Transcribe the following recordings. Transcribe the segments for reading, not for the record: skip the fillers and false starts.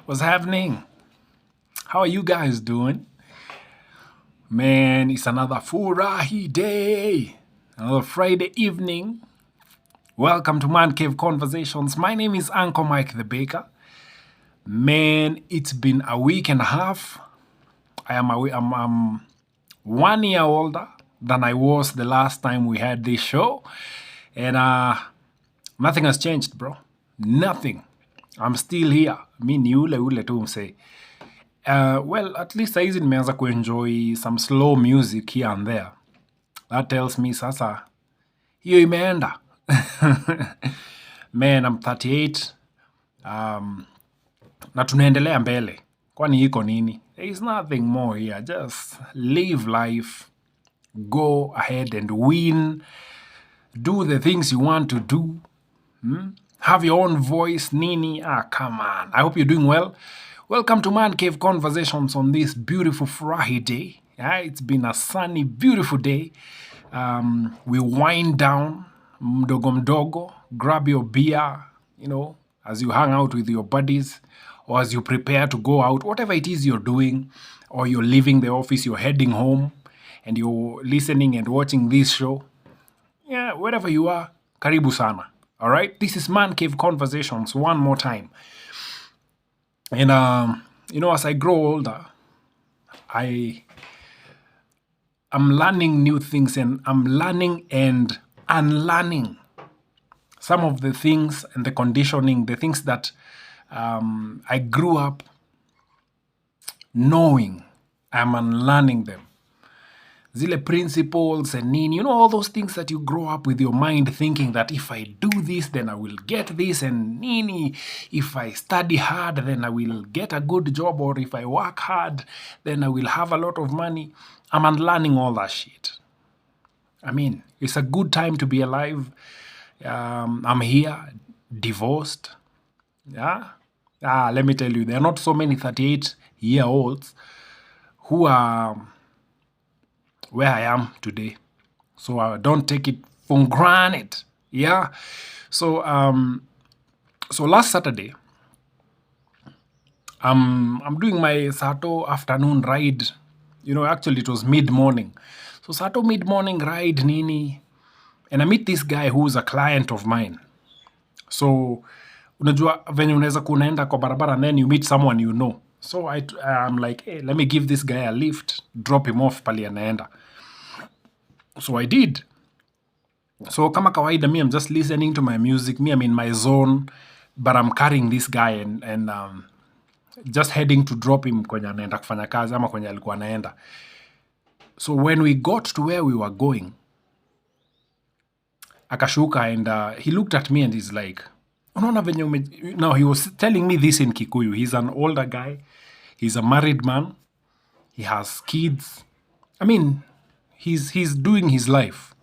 What's happening? How are you guys doing? Man, it's another Furahi day. Another Friday evening. Welcome to Man Cave Conversations. My name is Uncle Mike the Baker. Man, it's been a week and a half. I'm 1 year older than I was the last time we had this show. And nothing has changed, bro. Nothing. I'm still here. Mi ni ule tu msee. Well, at least saizi nimeanza kuenjoy some slow music here and there. That tells me sasa hiyo imeenda. Man, I'm 38. Na tunaendelea mbele. Kwani iko nini? There is nothing more here. Just live life. Go ahead and win. Do the things you want to do. Have your own voice, nini. Come on. I hope you're doing well. Welcome to Man Cave Conversations on this beautiful Friday day. It's been a sunny, beautiful day. We wind down, mdogo mdogo, grab your beer, as you hang out with your buddies, or as you prepare to go out, whatever it is you're doing, or you're leaving the office, you're heading home, and you're listening and watching this show. Yeah, wherever you are, karibu sana. All right, this is Man Cave Conversations one more time. And, as I grow older, I'm learning new things, and I'm learning and unlearning some of the things and the conditioning, the things that I grew up knowing. I'm unlearning them. Zile principles and nini, all those things that you grow up with your mind thinking that if I do this, then I will get this, and nini, if I study hard, then I will get a good job, or if I work hard, then I will have a lot of money. I'm unlearning all that shit. I mean, it's a good time to be alive. I'm here, divorced. Yeah. Let me tell you, there are not so many 38-year-olds who are where I am today. So don't take it for granted. Yeah. So last Saturday, I'm doing my Sato afternoon ride. Actually it was mid-morning. So Sato mid-morning ride nini. And I meet this guy who's a client of mine. So unajua venye unaweza kunaenda kwa barabara and then you meet someone you know. So I'm like, hey, let me give this guy a lift, drop him off pali anaenda. So I did. So kama kawaida, me, I'm just listening to my music. Me, I'm in my zone, but I'm carrying this guy and just heading to drop him kwenye anaenda kufanya kazi ama kwenye alikuwa anaenda. So when we got to where we were going, akashuka and he looked at me and he's like, unaona venye now he was telling me this in Kikuyu. He's an older guy. He's a married man. He has kids. I mean, he's doing his life.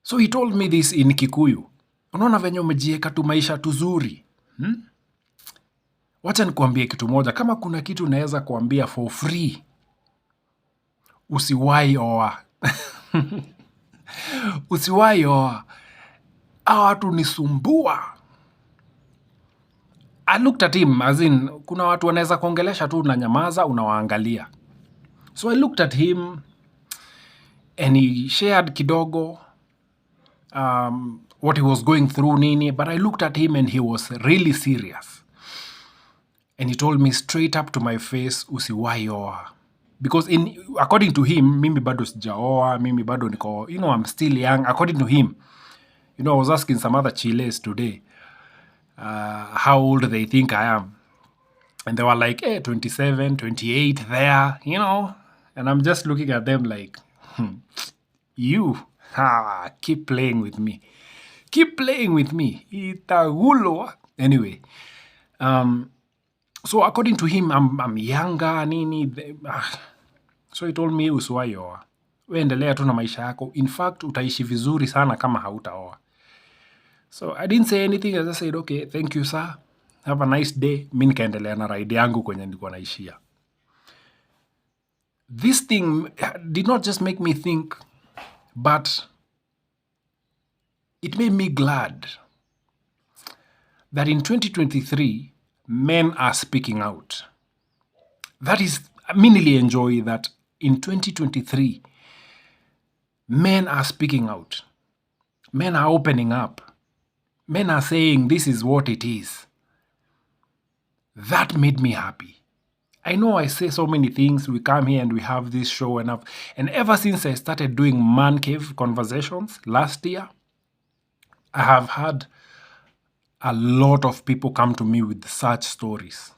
So he told me this in Kikuyu. Unaona venye umejieka tu maisha tuzuri. Wacha nikuambie kitu moja. Kama kuna kitu naweza kuambia for free, usiwahi oa. Usiwahi oa. Hawa watu nisumbua. I looked at him as in, kuna watu wanaweza kuongelesha tu na nyamaza unawaangalia. So I looked at him and he shared kidogo what he was going through nini, but I looked at him and he was really serious. And he told me straight up to my face, usiwahi oa. Because according to him, mimi bado sijaoa, mimi bado niko, I'm still young. According to him, I was asking some other chiles today how old they think I am. And they were like, 27, 28 there, And I'm just looking at them like, you, keep playing with me. Keep playing with me. Itagulo. Anyway, so according to him, I'm younger, nini. So he told me, usiwahi oa. We endelea tu na maisha yako. In fact, utaishi vizuri sana kama hautaoa. So I didn't say anything. I just said, okay, thank you, sir. Have a nice day. Mi nikaendelea na ride yangu kwenye nilikuwa naishia. This thing did not just make me think, but it made me glad that in 2023, men are speaking out. That is, I really enjoy that in 2023, men are speaking out. Men are opening up. Men are saying this is what it is. That made me happy. I know I say so many things. We come here and we have this show and ever since I started doing Man Cave Conversations last year, I have had a lot of people come to me with such stories.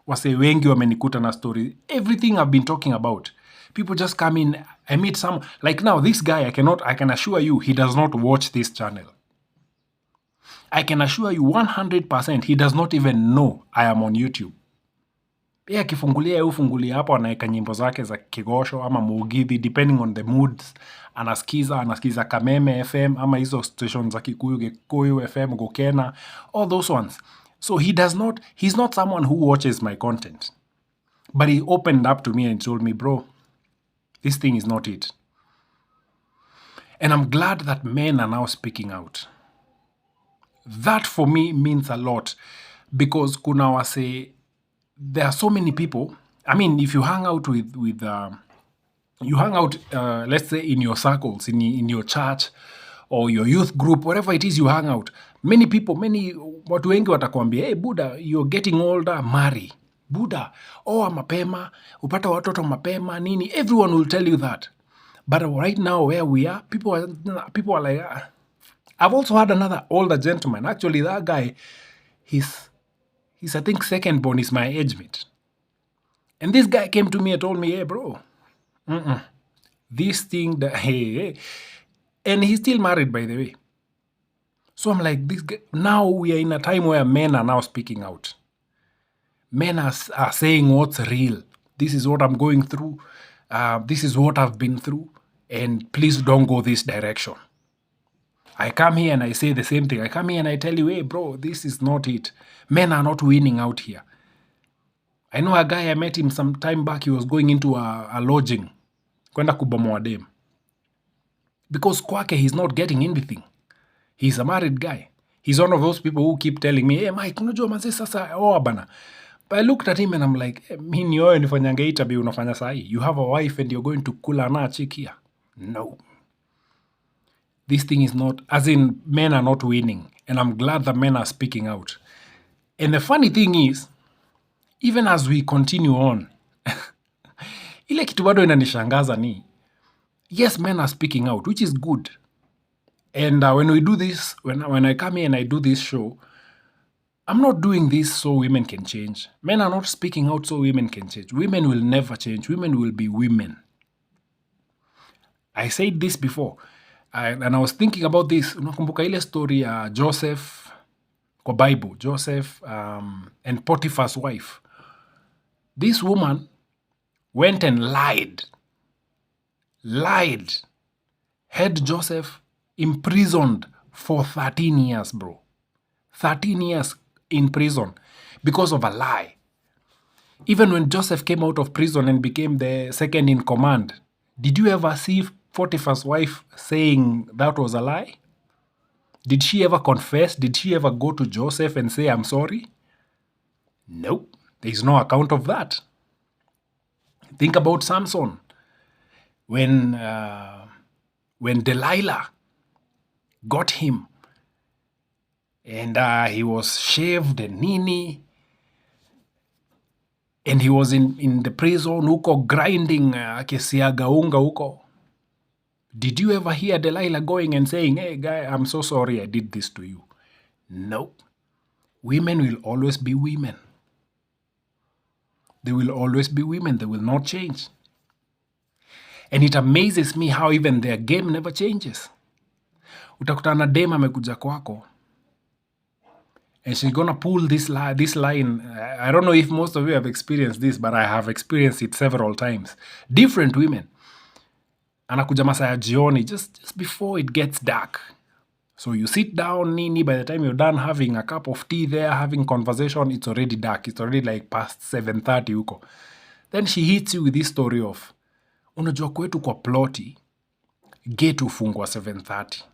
Wase wengi wamenikuta na story. Everything I've been talking about. People just come in. I meet some, like now, this guy, I can assure you, he does not watch this channel. I can assure you 100% he does not even know I am on YouTube. Pia akifungulia ufungulia hapo anaweka nyimbo zake za Kigosho ama Mugithi depending on the moods. Anasikiza Kameme FM ama hizo stations za Kikuyu FM, Gokena, all those ones. So he's not someone who watches my content. But he opened up to me and told me, bro, this thing is not it. And I'm glad that men are now speaking out. That for me means a lot because kuna wase, there are so many people. I mean, if you hang out let's say in your circles, in your church or your youth group, whatever it is you hang out, many watu wengi watakwambia, hey Buddha, you're getting older, marry. Buddha, mapema, upata watoto mapema, nini. Everyone will tell you that. But right now where we are, people are like, I've also had another older gentleman. Actually, that guy, he's I think second born is my age mate. And this guy came to me and told me, hey bro, this thing, hey. And he's still married, by the way. So I'm like, this guy, now we are in a time where men are now speaking out. Men are saying what's real. This is what I'm going through. This is what I've been through. And please don't go this direction. I come here and I say the same thing. I come here and I tell you, hey bro, this is not it. Men are not winning out here. I know a guy, I met him some time back, he was going into a lodging. Kwenda kubomoa dem. Because kwake, he's not getting anything. He's a married guy. He's one of those people who keep telling me, hey Mike, unajua manze sasa, bana. But I looked at him and I'm like, mi ni wewe nifanyanga hii tabia unafanya sahi. You have a wife and you're going to kula na chick here. No. This thing is not, as in men are not winning. And I'm glad that men are speaking out. And the funny thing is, even as we continue on, ile kitu bado inanishangaza ni, yes, men are speaking out, which is good. And when we do this, when I come here and I do this show, I'm not doing this so women can change. Men are not speaking out so women can change. Women will never change. Women will be women. I said this before. And I was thinking about this. Unakumbuka ile story ya Joseph kwa Bible. Joseph and Potiphar's wife. This woman went and lied, had Joseph imprisoned for 13 years, bro. 13 years in prison because of a lie. Even when Joseph came out of prison and became the second in command, did you ever see Potiphar's wife saying that was a lie? Did she ever confess? Did she ever go to Joseph and say, I'm sorry? Nope. There is no account of that. Think about Samson. When Delilah got him and he was shaved and nini, and he was in the prison huko grinding akisiaga unga huko. Did you ever hear Delilah going and saying, hey guy, I'm so sorry I did this to you? Nope. Women will always be women. They will always be women. They will not change. And it amazes me how even their game never changes. Utakutana dem amekuja kwako, and she's gonna pull this line. I don't know if most of you have experienced this, but I have experienced it several times. Different women. Anakuja masaa ya jioni, just before it gets dark. So you sit down, nini, by the time you're done having a cup of tea there, having conversation, it's already dark. It's already like past 7:30 huko. Then she hits you with this story of, unajua kwetu kwa ploti, gate hufungwa 7:30.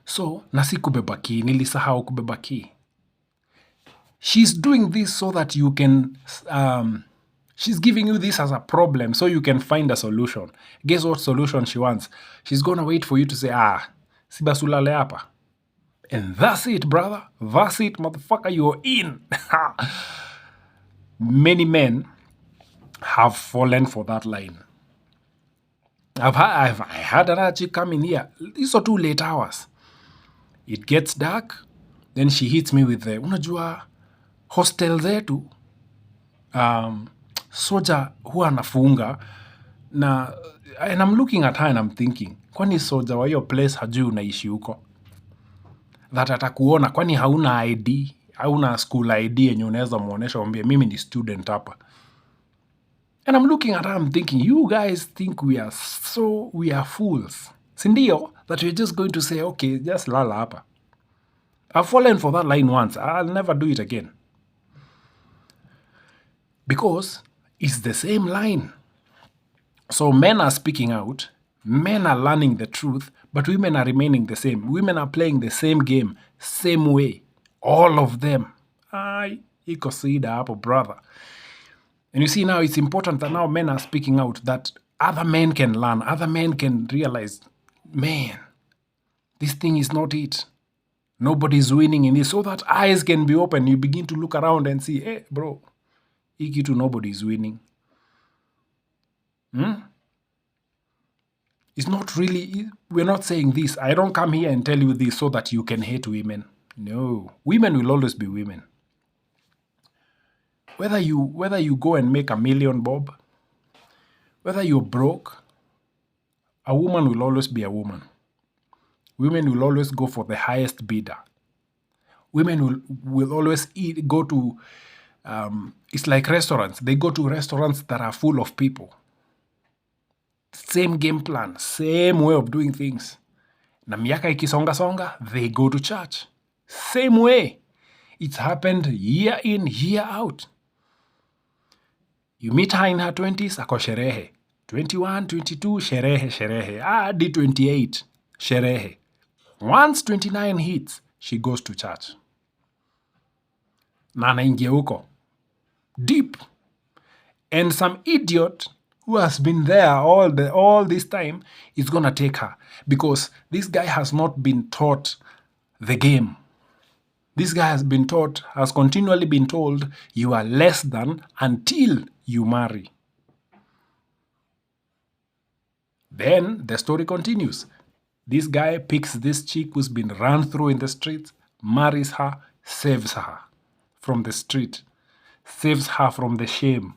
So, nasi kubeba key, nilisahau kubeba key. She's doing this so that you can, she's giving you this as a problem so you can find a solution. Guess what solution she wants? She's going to wait for you to say, si basulale hapa. And that's it, brother. That's it, motherfucker. You're in. Many men have fallen for that line. I had another chick come in here. These are 2 late hours. It gets dark. Then she hits me with the, unajua, hostel zetu, soja huwa anafunga. Na, and I'm looking at her and I'm thinking, kwani soja wa hiyo place hajui unaishi huko? That atakuona, kwani hauna ID, hauna school ID yenye unaweza muonesha uambie mimi ni student hapa. And I'm looking at her, I'm thinking, you guys think we are fools. Sindio? That we're just going to say, okay, just lala hapa. I've fallen for that line once. I'll never do it again. Because it's the same line. So men are speaking out, men are learning the truth, but women are remaining the same. Women are playing the same game, same way. All of them. Iko sida hapo, brother. And you see now, it's important that now men are speaking out, that other men can learn, other men can realize, man, this thing is not it. Nobody's winning in this. So that eyes can be open. You begin to look around and see, hey, bro, hii kitu nobody's winning. It's not really, we're not saying this. I don't come here and tell you this so that you can hate women. No. Women will always be women. Whether you go and make $1 million, bob, whether you're broke, a woman will always be a woman. Women will always go for the highest bidder. Women will always go to, it's like restaurants. They go to restaurants that are full of people. Same game plan, same way of doing things. Na miaka ikisonga, they go to church. Same way. It's happened year in, year out. You meet her in her 20s, ako sherehe. 21, 22, sherehe. Hadi 28, sherehe. Once 29 hits, she goes to church. Na anaingia huko. Deep. And some idiot who has been there all this time is going to take her. Because this guy has not been taught the game. This guy has continually been told, you are less than until you marry. Then the story continues. This guy picks this chick who's been run through in the streets, marries her, saves her from the street, saves her from the shame.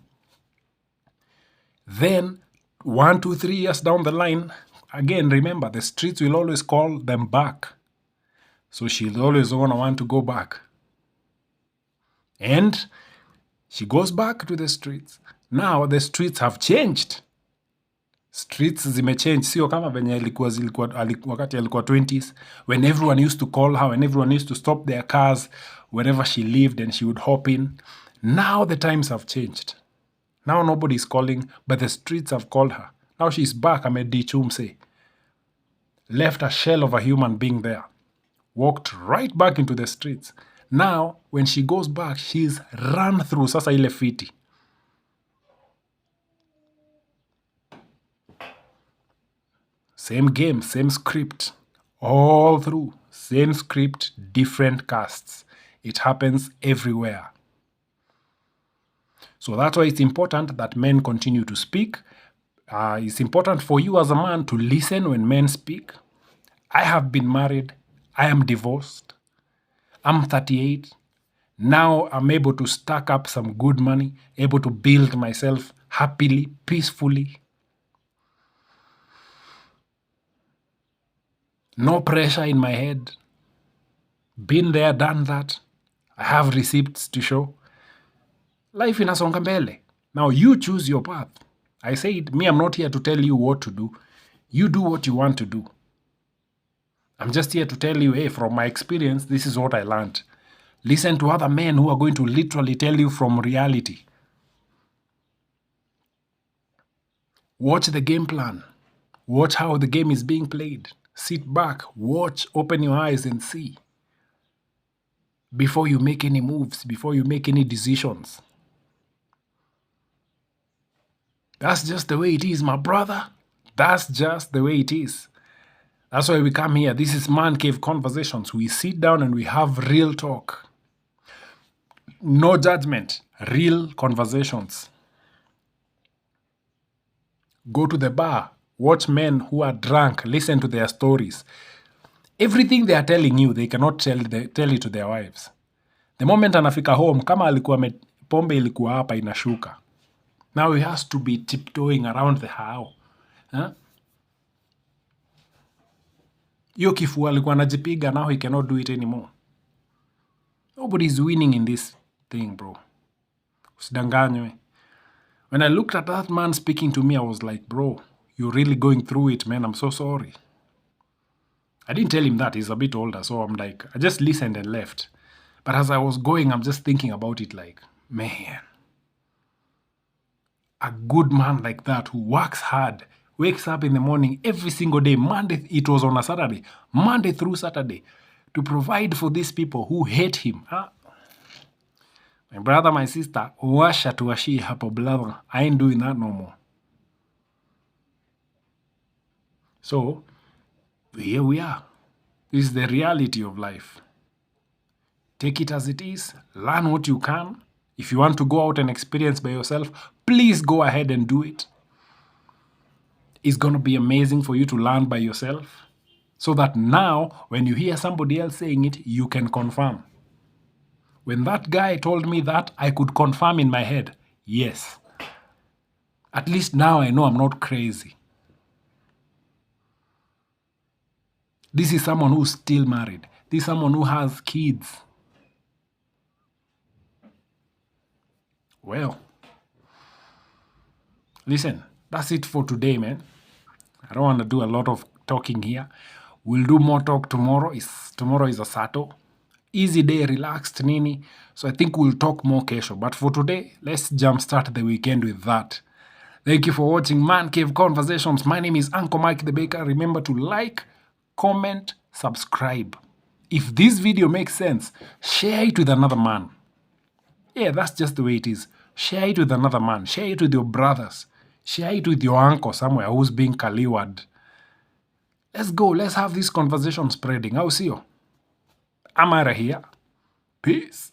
Then, 1, 2, 3 years down the line, again, remember, the streets will always call them back. So she'll always want to go back. And she goes back to the streets. Now the streets have changed. Streets zimechange. Sio kama venye wakati alikuwa 20s, when everyone used to call her, when everyone used to stop their cars wherever she lived and she would hop in. Now the times have changed. Now nobody's calling, but the streets have called her. Now she's back, amedichumse. Left a shell of a human being there. Walked right back into the streets. Now, when she goes back, she's run through sasa ile fiti. Same game, same script. All through. Same script, different casts. It happens everywhere. So that's why it's important that men continue to speak. It's important for you as a man to listen when men speak. I have been married. I am divorced. I'm 38. Now I'm able to stack up some good money, able to build myself happily, peacefully. No pressure in my head. Been there, done that. I have receipts to show. Life inasonga mbele. Now you choose your path. I said, I'm not here to tell you what to do. You do what you want to do. I'm just here to tell you, hey, from my experience, this is what I learned. Listen to other men who are going to literally tell you from reality. Watch the game plan. Watch how the game is being played. Sit back, watch, open your eyes and see. before you make any moves, before you make any decisions. That's just the way it is, my brother. That's just the way it is. That's why we come here. This is Man Cave Conversations. We sit down and we have real talk. No judgment. Real conversations. Go to the bar. Watch men who are drunk. Listen to their stories. Everything they are telling you, they cannot tell it to their wives. The moment anafika home, kama alikuwa pombe ilikuwa hapa inashuka. Now he has to be tiptoeing around the house. Hiyo kifua alikuwa anajipiga, now he cannot do it anymore. Nobody is winning in this thing, bro. Usidanganywe. When I looked at that man speaking to me, I was like, bro, you're really going through it, man. I'm so sorry. I didn't tell him that. He's a bit older, so I'm like, I just listened and left. But as I was going, I'm just thinking about it like, man, a good man like that who works hard, wakes up in the morning every single day, Monday, it was on a Saturday, Monday through Saturday, to provide for these people who hate him. My brother, my sister, washa tuwashi hapo, brother. I ain't doing that no more. So, here we are. This is the reality of life. Take it as it is. Learn what you can. If you want to go out and experience by yourself, please go ahead and do it. It's going to be amazing for you to learn by yourself, so that now, when you hear somebody else saying it, you can confirm. When that guy told me that, I could confirm in my head, yes. At least now I know I'm not crazy. This is someone who's still married. This is someone who has kids. Well, listen, that's it for today, man. I don't want to do a lot of talking here. We'll do more talk tomorrow. Tomorrow is a Sato. Easy day, relaxed, nini. So I think we'll talk more kesho. But for today, let's jumpstart the weekend with that. Thank you for watching Man Cave Conversations. My name is Uncle Mike the Baker. Remember to like, comment, subscribe. If this video makes sense, share it with another man. Yeah, that's just the way it is. Share it with another man. Share it with your brothers. Share it with your uncle somewhere who's being kaliwad. Let's go. Let's have this conversation spreading. I'll see you. I'm out of here. Peace.